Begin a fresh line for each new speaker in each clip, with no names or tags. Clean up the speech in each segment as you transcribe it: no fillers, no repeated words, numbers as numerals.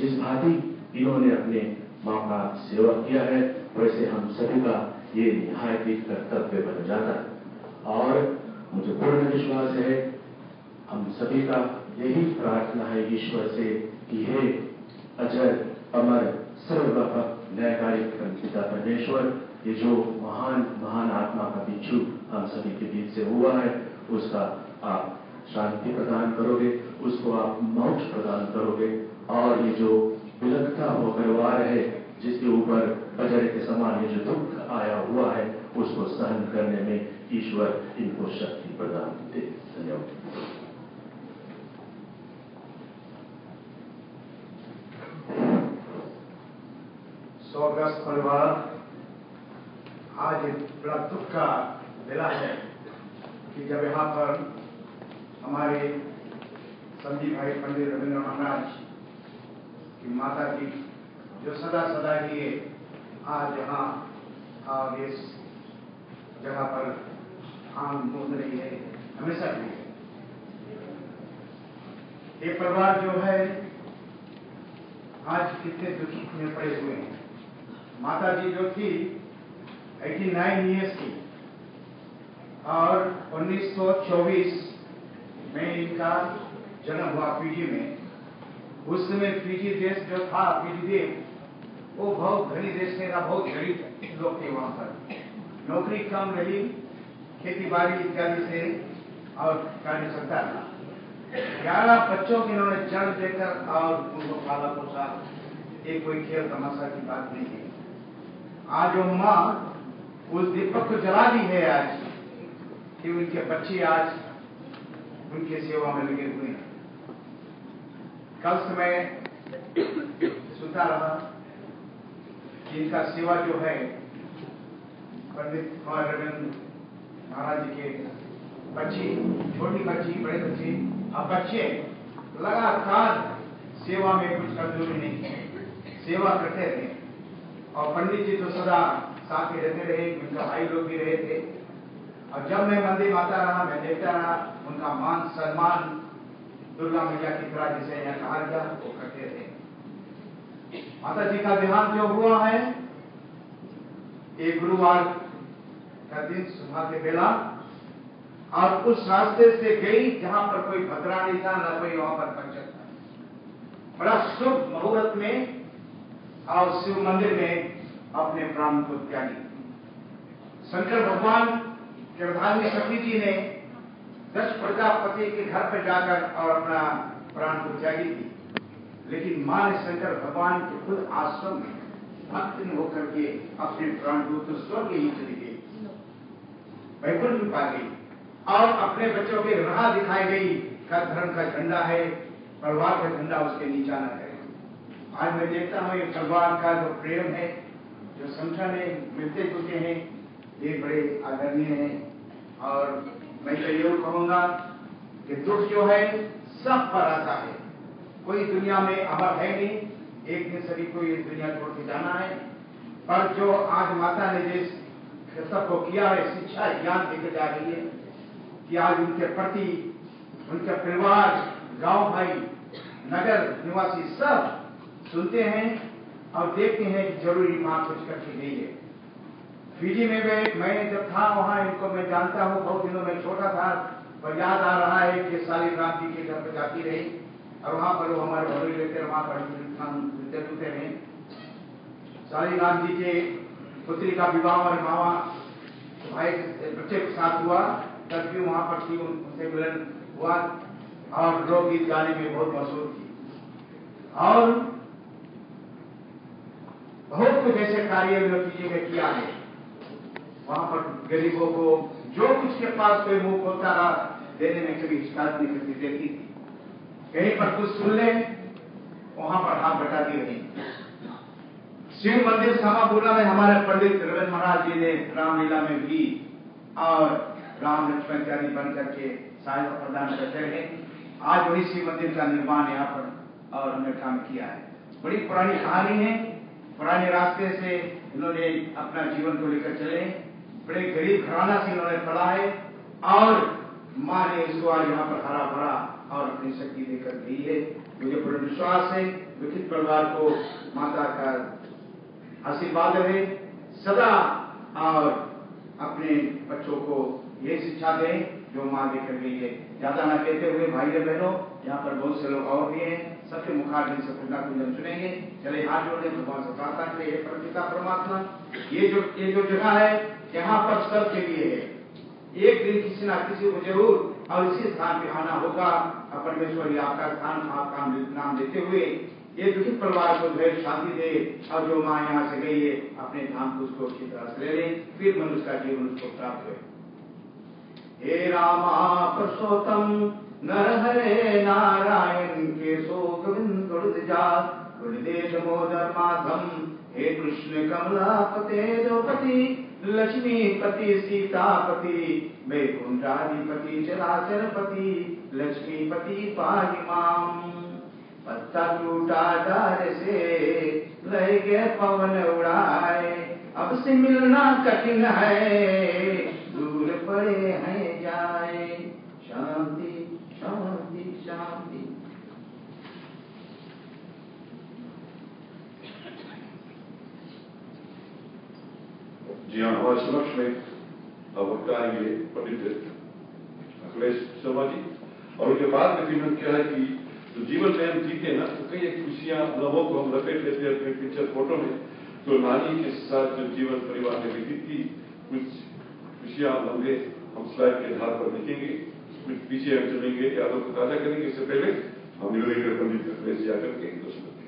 जिस भांति इन्होंने अपने माँ का सेवा किया है, वैसे हम सभी का ये निहायत ही कर्तव्य बन जाता है। और मुझे पूर्ण विश्वास है, हम सभी का यही प्रार्थना है ईश्वर से कि हे अजर अमर सर्वव्यापक न्यायकारी पिता परमेश्वर, ये जो महान महान आत्मा का बिच्छू हम सभी के बीच से हुआ है, उसका आप शांति प्रदान करोगे, उसको आप मोक्ष प्रदान करोगे, और ये जो विलग्नता होकर वार है, जिसके ऊपर बजर के समान ये जो दुख आया हुआ है, उसको सहन करने में ईश्वर इनको शक्ति प्रदान दे। धन्यवाद।
स्वर्गस्थ परिवार, आज एक बड़ा दुख का बेला है कि जब यहाँ पर हमारे संदीप भाई पंडित रविंद्र महाराज की माता जी, जो सदा सदा ही आज यहाँ और इस जगह पर आम मूंद रही है, हमेशा भी है। ये परिवार जो है आज कितने दुखी में पड़े हुए हैं। माता जी जो थी 89 ईयर्स की, और 1924 में इनका जन्म हुआ पीजी में। उस समय पीजी देश जो था, पीजी देश, वो बहुत धनी देश था, बहुत गरीब लोग थे। वहां पर नौकरी कम रही, खेती बाड़ी इत्यादि से और कार्य चलता था। 11 बच्चों के इन्होंने जन्म देकर और उनको पाला पोसा। एक कोई खेल तमाशा की बात नहीं है। आज वो माँ उस दीपक को जला दी है आज, कि उनके बच्चे आज उनके सेवा में लगे हुए हैं। कल से मैं सुनता रहा कि इनका सेवा जो है पंडित कुमार रविंद्र महाराज जी के बच्चे, छोटी बच्ची, बड़े बच्चे, अब बच्चे लगातार सेवा में कुछ कमजोरी नहीं है, सेवा करते रहे। और पंडित जी तो सदा साथ में रहते रहे, उनका भाई लोग भी रहे थे। और जब मैं मंदिर आता रहा, मैं देखता रहा, उनका मान सम्मान दुर्गा मैया की तरह जिसे यहाँ कहा गया वो करते थे। माता जी का देहांत जो हुआ है, एक गुरुवार का दिन सुबह के बेला, और उस रास्ते से गई जहां पर कोई भद्रा नहीं था, न कोई वहां पर पंचक था। बड़ा शुभ मुहूर्त में और शिव मंदिर में अपने प्राण को त्यागी। शंकर भगवान के प्रधानी सती जी ने दक्ष प्रजापति के घर पर जाकर और अपना प्राण को त्यागी थी। लेकिन मां ने शंकर भगवान के खुद आश्रम में भक्त होकर के अपने प्राण को तो स्वर्ग ही चली गई, वैकुंठ में पा गई। और अपने बच्चों के राह दिखाई गई का धर्म का झंडा है, परिवार का झंडा उसके नीचा न है। आज मैं देखता हूँ ये परिवार का जो प्रेम है, जो संगठन है, मिलते जुलते हैं, ये बड़े आदरणीय हैं। और मैं तो ये कहूंगा कि दुख जो है सब पर आता है, कोई दुनिया में अमर है नहीं, एक दिन सभी को ये दुनिया छोड़ के जाना है। पर जो आज माता ने जिस सबको किया है, शिक्षा ज्ञान देकर जा रही है, कि आज उनके प्रति उनका परिवार, गांव भाई, नगर निवासी सब सुनते हैं और देखते हैं कि जरूरी मां कुछ करके गई है। फीजी में मैं जब था वहां, इनको मैं जानता हूँ, बहुत दिनों में छोटा था, पर याद आ रहा है कि शालिग्राम जी के घर पर जाती रही और वहां पर वो हमारे भरोई लेते, वहां पर विद्युत रहे। शालिग्राम जी के पुत्री का विवाह और मामा भाई बच्चे के साथ हुआ, तब भी वहां पर थी, उनसे मिलन हुआ और लोकगीत गाने में बहुत मशहूर थी। और बहुत कुछ ऐसे कार्य जी ने किया है। वहां पर गरीबों को जो कुछ के पास कोई मुंह खोलता रहा, देने में कभी शिकायत नहीं करती, देती थी। कहीं पर कुछ सुन ले, वहां पर हाथ बटाती रही। शिव मंदिर सामाबूला में हमारे पंडित रविंद्र महाराज जी ने रामलीला में भी और राम लक्ष्मण इत्यादि बन करके सहायता प्रदान करते रहे। आज वही शिव मंदिर का निर्माण यहाँ पर और हमने काम किया है। बड़ी पुरानी कहानी है, पुराने रास्ते से इन्होंने अपना जीवन को लेकर चले, बड़े गरीब घराना से इन्होंने पढ़ा है और माँ ने इसको आज यहाँ पर हरा भरा और अपनी शक्ति देकर गई है। मुझे पूर्ण विश्वास है विकसित परिवार को माता का आशीर्वाद रहे सदा, और अपने बच्चों को ये शिक्षा दें जो माँ देकर गई है। ज्यादा ना कहते हुए भाई बहनों, यहाँ पर बहुत से लोग और भी हैं, सबके मुखारबिंद से कुंडा कुंजन सुनेंगे। चले हाथ जोड़े भगवान से प्रार्थना करें। हे परमपिता परमात्मा, ये जो जगह है यहाँ पर सबके लिए है। एक दिन किसी ना किसी को जरूर और इसी स्थान पे आना होगा। परमेश्वर आपका स्थान आपका नाम देते हुए ये दुखित परिवार को धैर्य शांति दे, और जो माँ यहाँ से गई है अपने धाम को उसको अच्छी तरह से ले ले, फिर मनुष्य का जीवन उसको प्राप्त हो। हे रामा पुरुषोत्तम नरहरे नारायण के सो गोविंद गुरुदेव दामोदर माधम, हे कृष्ण कमलापते द्रौपदी लक्ष्मीपति सीतापति वैकुंठाधिपति चराचरपति लक्ष्मीपति पाहि माम। पत्ता टूटा डार से लय गए पवन उड़ाए, अब से मिलना कठिन है दूर पड़े हैं जाए। शांति शांति शांति।
जी हाँ, हमारे समक्ष में वक्त आएंगे पंडित अखिलेश शर्मा जी, और उनके बाद में फिर क्या है कि तो जीवन में हम जीते ना तो कई खुशियां लम्हों को हम लपेट लेते हैं अपने पिक्चर फोटो में। तो नानी के साथ जो जीवन परिवार ने व्यतीत की कुछ खुशियां लम्हे हम स्लाइड के आधार पर लिखेंगे, कुछ पीछे हम चलेंगे, यादों को ताजा करेंगे। इससे पहले हम निवेदन पंडित अखिलेश जी आकर के दो शब्द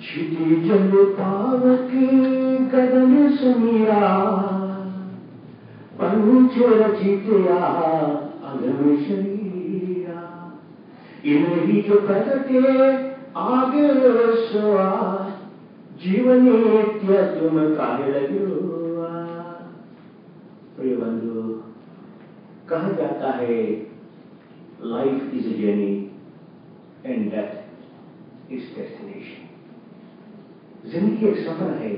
छिटी जल पावक गगन सुमीरा, पंच रचितया अगम शरीरा, इन्हीं जो प्रगटे आगे सोआ, जीवन नित्य तुम काहे लगो। प्रिय बंधु, कहा जाता है life is a journey and death is destination. जिंदगी एक सफर है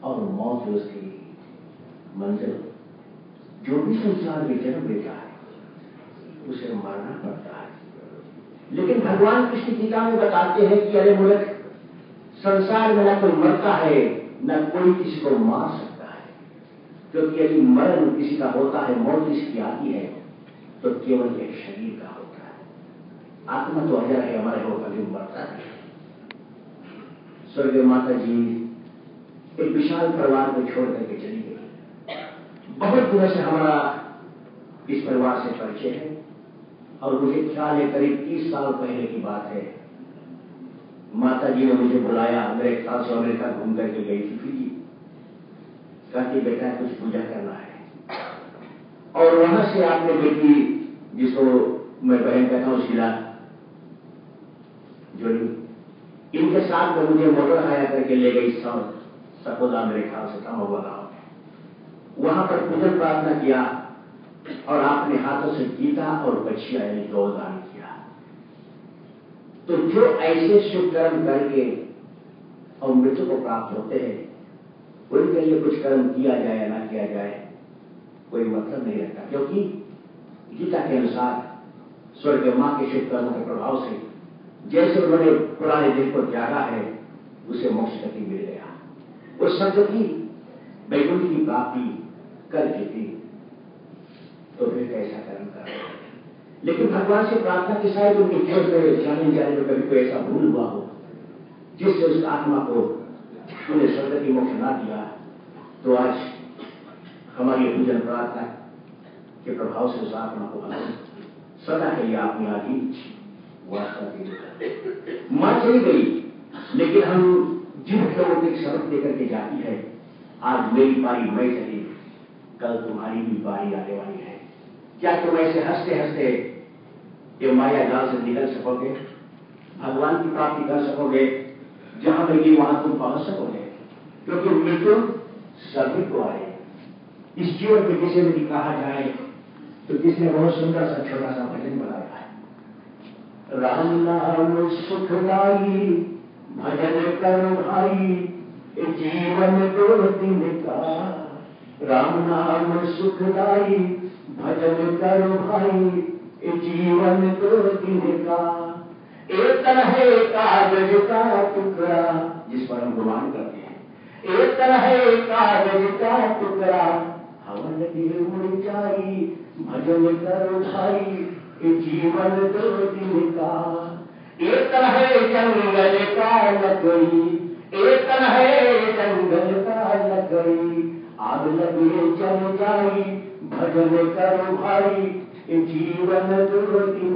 और मौत उसकी मंजिल। जो भी संसार में जन्म लेता है उसे मरना पड़ता है, लेकिन भगवान कृष्ण गीता में बताते हैं कि अरे मूर्ख, संसार में न कोई मरता है न कोई किसी को मार सकता है, क्योंकि यदि मरण किसी का होता है, मौत किसी की आती है तो केवल एक शरीर का होता है। आत्मा तो अजर है, हमारे हो कभी मरता है। स्वर्गीय माता जी एक विशाल परिवार को छोड़ करके चली गई। बहुत दिनों से हमारा इस परिवार से परिचय है, और मुझे ख्याल है करीब 30 साल पहले की बात है। माता जी ने मुझे बुलाया, मेरे ख्याल से अमेरिका घूम करके गई थी फिजी। कहती बेटा कुछ पूजा करना है, और वहां से आपने बेटी जिसको मैं बहन कहता हूं शीला जोड़ी, इनके साथ में मुझे मोटर हाया करके ले गई सकोदा, मेरे ख्याल से था हुआ गाँव। वहां पर पूजन प्रार्थना किया और आपने हाथों से गीता और बछिया यानी गौ दान किया। तो जो ऐसे शुभ कर्म करके और मृत्यु को प्राप्त होते हैं, उनके लिए कुछ कर्म किया जाए या ना किया जाए कोई मतलब नहीं रखता, क्योंकि गीता के अनुसार स्वर्ग मां के शुभ कर्मों के प्रभाव से जैसे उन्होंने पुराने दिन को त्यागा है उसे मोक्ष गति मिल गया। उस सदगति वैकुंठ की प्राप्ति कर चुकी, तो फिर कैसा कर्म कर। लेकिन भगवान से प्रार्थना की शायद उनके खेत में जाने में कभी कोई ऐसा भूल हुआ हो जिससे उस आत्मा को उन्हें सदगति मोक्ष ना दिया, तो आज हमारी पूजन प्रार्थना के प्रभाव से उस आत्मा को सदा के लिए आपने आधी वास्ता के मां चली गई, लेकिन हम जिन लोगों को सबक देकर के जाती है, आज मेरी पारी मैं चली, कल तुम्हारी भी पारी आने वाली है। क्या तुम ऐसे हंसते हंसते ये माया जाल से निकल सकोगे, भगवान की प्राप्ति कर सकोगे, जहां लगी वहां तुम पहुंच सकोगे? क्योंकि मृत्यु सभी को आए। इस जीवन के विषय में कहा जाए तो किसने बहुत सुंदर सा छोटा सा भजन बनाया है, राम नाम सुखदाई भजन कर भाई, जीवन दो दिन का राम नाम सुखदाई भजन करो भाई, ये जीवन 2 दिन का। एक तरह है कागज का टुकड़ा जिस पर हम गुमान करते हैं, एक तरह है कागज का टुकड़ा, हवा लगे उड़ जाई भजन करो भाई, ये जीवन 2 दिन का। एक तरह है जंगल का लकड़ी, एक तरह है जंगल का लकड़ी, आग लगे जल जाई भजन करो भाई, ये जीवन 2 दिन